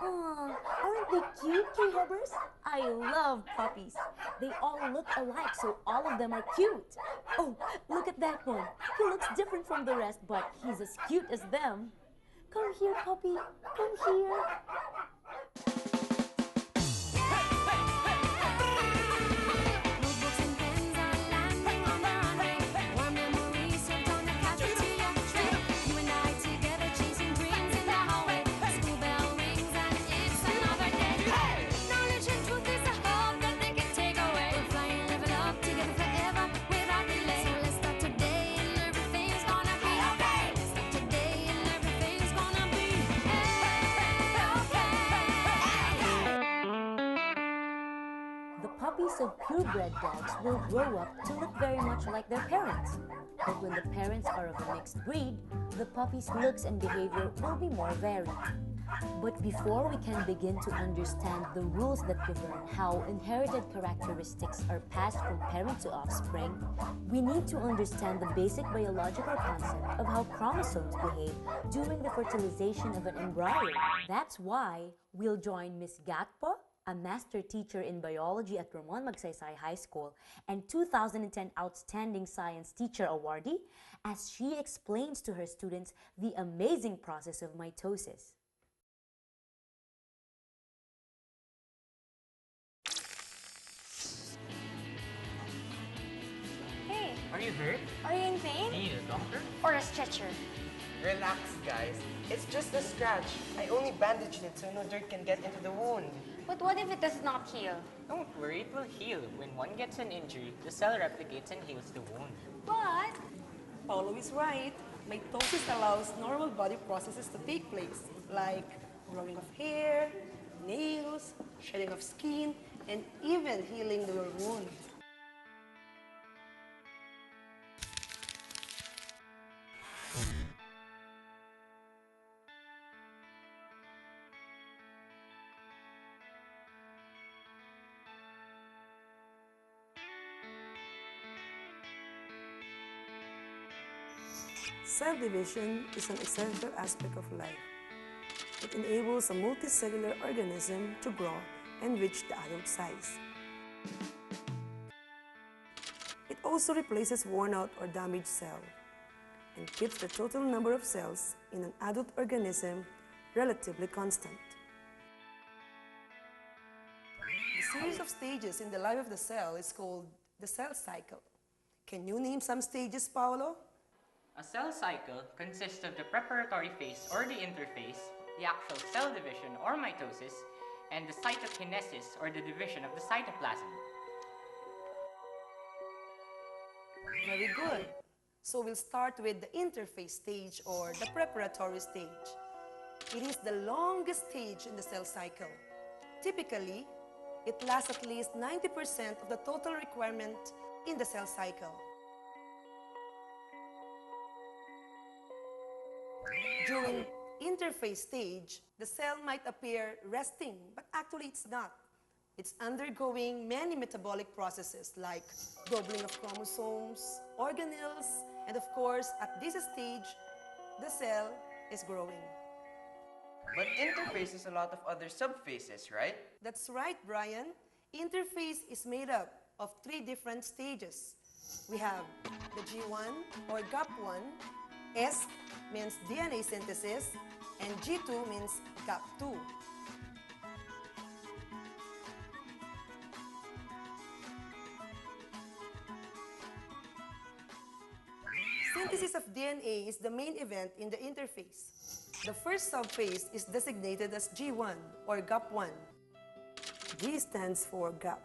Aw, aren't they cute, K-Hubbers? I love puppies. They all look alike, so all of them are cute. Oh, look at that one. He looks different from the rest, but he's as cute as them. Come here, puppy. Come here. Notebooks and pens are landing on the runway. Our memories have drawn the cafeteria tray. You and I together chasing dreams in the hallway. School bell rings and it's another day. Hey! Knowledge and truth is a hope that they can take away. We're flying, live it up together forever without delay. So let's start today and everything's gonna be okay. Start today and everything's gonna be The puppies of purebred dogs will grow up to look very much like their parents. But when the parents are of a mixed breed, the puppy's looks and behavior will be more varied. But before we can begin to understand the rules that govern how inherited characteristics are passed from parent to offspring, we need to understand the basic biological concept of how chromosomes behave during the fertilization of an embryo. That's why we'll join Miss Gatpo, a master teacher in biology at Ramon Magsaysay High School and 2010 Outstanding Science Teacher Awardee, as she explains to her students the amazing process of mitosis. Hey, Are you hurt? are you in pain? Need a doctor? Or a stretcher? Relax, guys. It's just a scratch. I only bandaged it so no dirt can get into the wound. But what if it does not heal? Don't worry, it will heal. When one gets an injury, the cell replicates and heals the wound. But Paulo is right. Mitosis allows normal body processes to take place, like growing of hair, nails, shedding of skin, and even healing your wound. Cell division is an essential aspect of life. It enables a multicellular organism to grow and reach the adult size. It also replaces worn-out or damaged cell and keeps the total number of cells in an adult organism relatively constant. The series of stages in the life of the cell is called the cell cycle. Can you name some stages, Paolo? A cell cycle consists of the preparatory phase or the interphase, the actual cell division or mitosis, and the cytokinesis or the division of the cytoplasm. Very good. So we'll start with the interphase stage or the preparatory stage. It is the longest stage in the cell cycle. Typically, it lasts at least 90% of the total requirement in the cell cycle. During interphase stage, the cell might appear resting, but actually it's not. It's undergoing many metabolic processes like doubling of chromosomes, organelles, and of course, at this stage, the cell is growing. But interphase has a lot of other subphases, right? That's right, Brian. Interphase is made up of 3 different stages. We have the G1 or GAP1, S means DNA synthesis, and G2 means GAP2. Synthesis of DNA is the main event in the interphase. The first subphase is designated as G1 or GAP1. G stands for gap,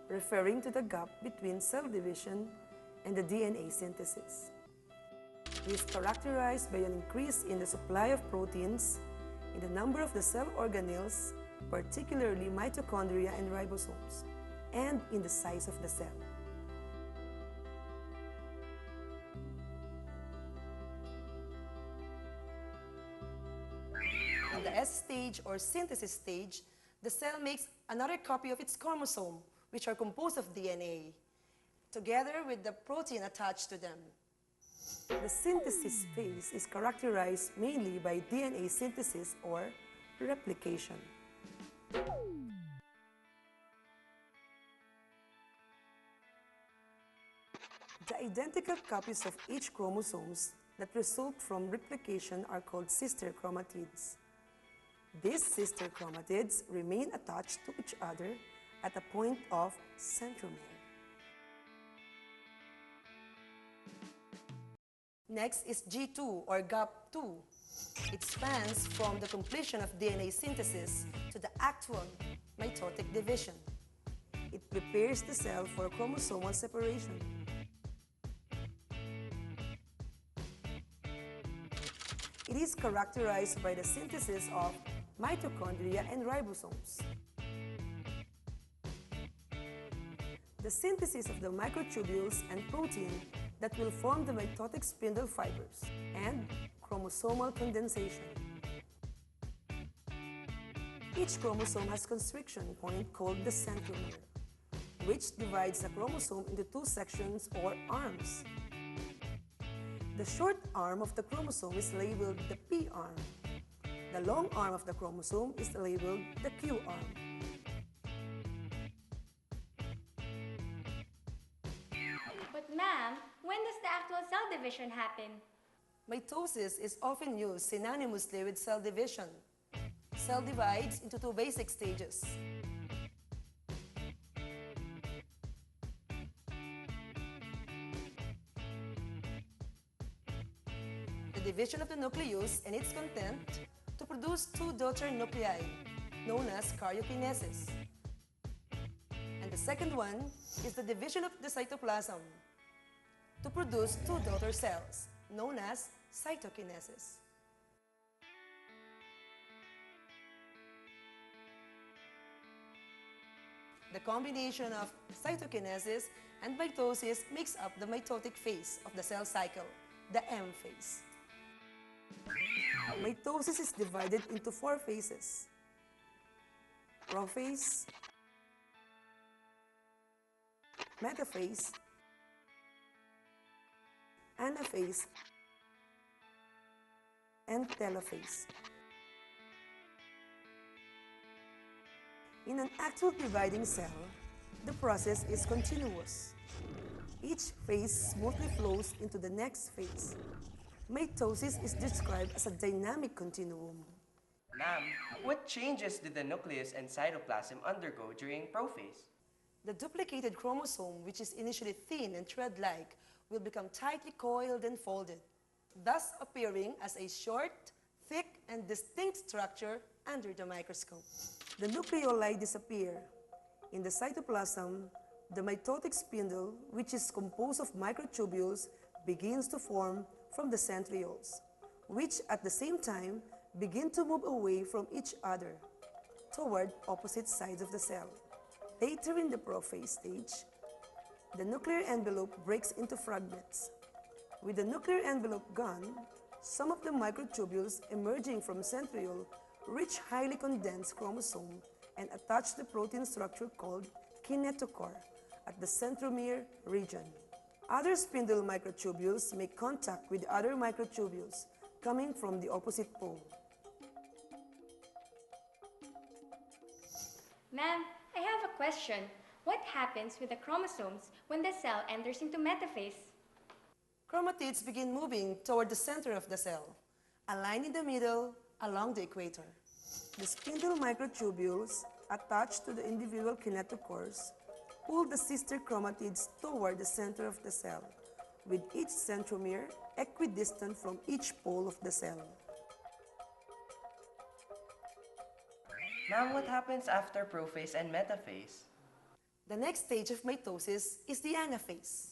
referring to the gap between cell division and the DNA synthesis. It is characterized by an increase in the supply of proteins, in the number of the cell organelles, particularly mitochondria and ribosomes, and in the size of the cell. In the S stage or synthesis stage, the cell makes another copy of its chromosome, which are composed of DNA, together with the protein attached to them. The synthesis phase is characterized mainly by DNA synthesis or replication. The identical copies of each chromosomes that result from replication are called sister chromatids. These sister chromatids remain attached to each other at a point of centromere. Next is G2 or gap2. It spans from the completion of DNA synthesis to the actual mitotic division. It prepares the cell for chromosomal separation. It is characterized by the synthesis of mitochondria and ribosomes. The synthesis of the microtubules and protein that will form the mitotic spindle fibers, and chromosomal condensation. Each chromosome has constriction point called the centromere, which divides the chromosome into two sections or arms. The short arm of the chromosome is labeled the P arm. The long arm of the chromosome is labeled the Q arm. But ma'am, when does the actual cell division happen? Mitosis is often used synonymously with cell division. Cell divides into two basic stages. The division of the nucleus and its content to produce two daughter nuclei, known as karyokinesis. And the second one is the division of the cytoplasm to produce two daughter cells, known as cytokinesis. The combination of cytokinesis and mitosis makes up the mitotic phase of the cell cycle, the M phase. Mitosis is divided into four phases: prophase, metaphase, anaphase, and telophase. In an actual dividing cell, the process is continuous. Each phase smoothly flows into the next phase. Mitosis is described as a dynamic continuum. Ma'am, what changes did the nucleus and cytoplasm undergo during prophase? The duplicated chromosome, which is initially thin and thread-like, will become tightly coiled and folded, thus appearing as a short, thick, and distinct structure under the microscope. The nucleoli disappear. In the cytoplasm, the mitotic spindle, which is composed of microtubules, begins to form from the centrioles, which at the same time begin to move away from each other toward opposite sides of the cell. Later in the prophase stage, the nuclear envelope breaks into fragments. With the nuclear envelope gone, some of the microtubules emerging from centriole reach highly condensed chromosome and attach the protein structure called kinetochore at the centromere region. Other spindle microtubules make contact with other microtubules coming from the opposite pole. Ma'am, I have a question. What happens with the chromosomes when the cell enters into metaphase? Chromatids begin moving toward the center of the cell, a line in the middle along the equator. The spindle microtubules attached to the individual kinetochores pull the sister chromatids toward the center of the cell, with each centromere equidistant from each pole of the cell. Ma'am, what happens after prophase and metaphase? The next stage of mitosis is the anaphase.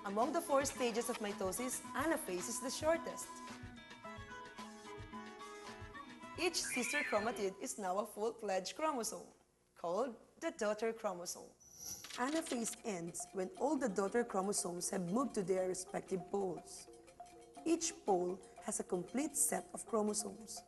Among the four stages of mitosis, anaphase is the shortest. Each sister chromatid is now a full-fledged chromosome, called the daughter chromosome. Anaphase ends when all the daughter chromosomes have moved to their respective poles. Each pole has a complete set of chromosomes.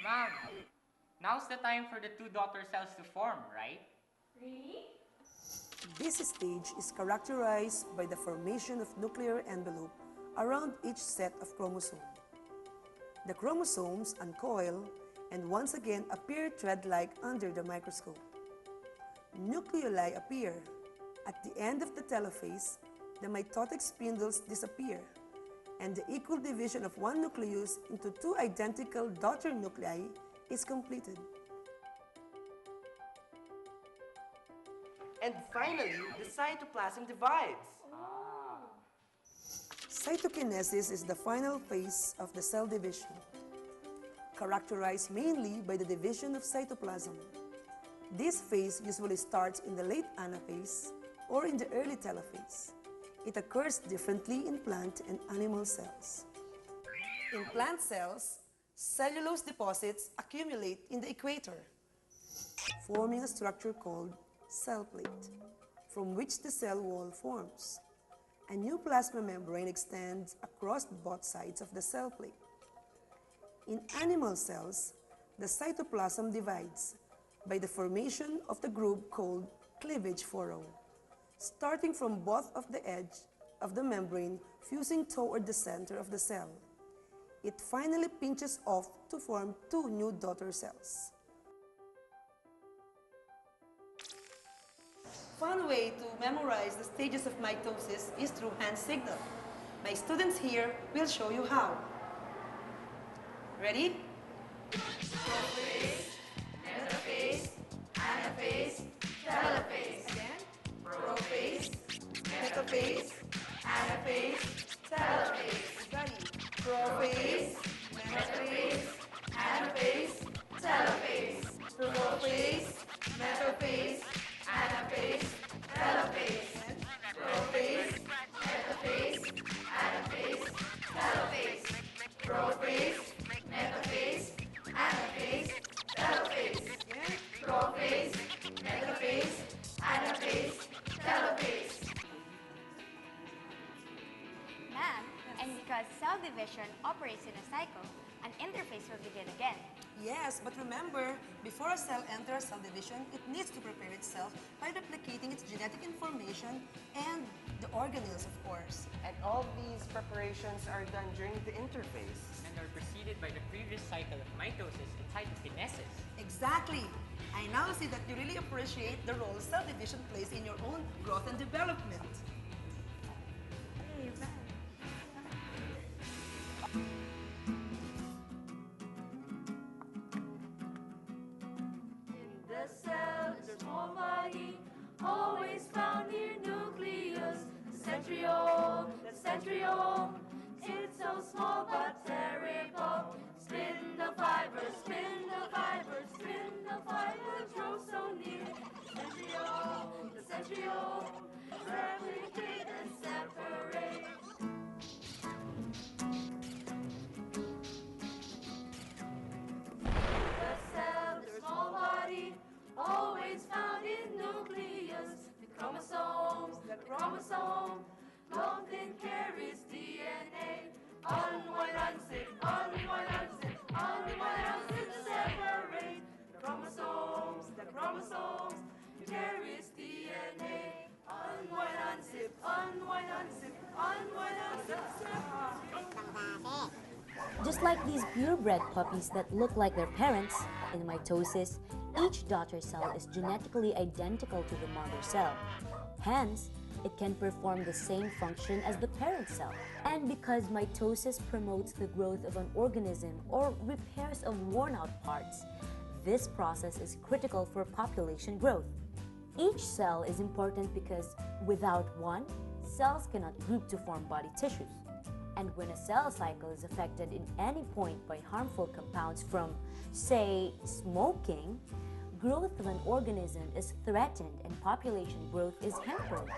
Ma'am, now's the time for the two daughter cells to form, right? Really? This stage is characterized by the formation of nuclear envelope around each set of chromosomes. The chromosomes uncoil and once again appear thread-like under the microscope. Nucleoli appear. At the end of the telophase, the mitotic spindles disappear, and the equal division of one nucleus into two identical daughter nuclei is completed. And finally, the cytoplasm divides. Cytokinesis is the final phase of the cell division, characterized mainly by the division of cytoplasm. This phase usually starts in the late anaphase or in the early telophase. It occurs differently in plant and animal cells. In plant cells, cellulose deposits accumulate in the equator, forming a structure called cell plate, from which the cell wall forms. A new plasma membrane extends across both sides of the cell plate. In animal cells, the cytoplasm divides by the formation of the groove called cleavage furrow, starting from both of the edge of the membrane fusing toward the center of the cell. It finally pinches off to form two new daughter cells. Fun way to memorize the stages of mitosis is through hand signal. My students here will show you how. Ready? Prophase, metaphase, anaphase, telophase. Again. Prophase, metaphase, anaphase, telophase. Got it. Prophase, metaphase, anaphase, telophase. Prophase, metaphase, anaphase, telophase. Prophase, metaphase, anaphase, telophase. Prophase, metaphase, anaphase, telophase. Prophase, metaphase, anaphase, telophase. Ma'am, and because cell division operates in a cycle, an interphase will begin again. Yes, but remember, before a cell enters cell division, it needs to prepare itself by replicating its genetic information and the organelles, of course. And all these preparations are done during the interphase. And are preceded by the previous cycle of mitosis and cytokinesis. Exactly. I now see that you really appreciate the role cell division plays in your own growth and development. Hey, ma'am. The cell is a small body, always found near nucleus. The centriole, it's so small but terrible. Spin the fibers, spin the fibers, spin the fibers, grow so near. The centriole, replicate and separate. The cell, the small body, always found in nucleus. The chromosome, long thin carries DNA. Unwind, unzip, unwind, unzip, unwind, unzip, separate. The chromosomes, carries DNA. Unwind, unzip, unwind, unzip, unwind, unzip, separate. Just like these purebred puppies that look like their parents, in mitosis, each daughter cell is genetically identical to the mother cell. Hence, it can perform the same function as the parent cell. And because mitosis promotes the growth of an organism or repairs of worn-out parts, this process is critical for population growth. Each cell is important because without one, cells cannot group to form body tissues. And when a cell cycle is affected in any point by harmful compounds from, say, smoking, growth of an organism is threatened and population growth is hampered.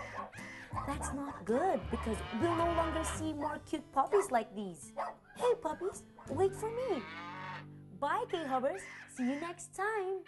That's not good because we'll no longer see more cute puppies like these. Hey puppies, wait for me. Bye K-Hubbers, see you next time.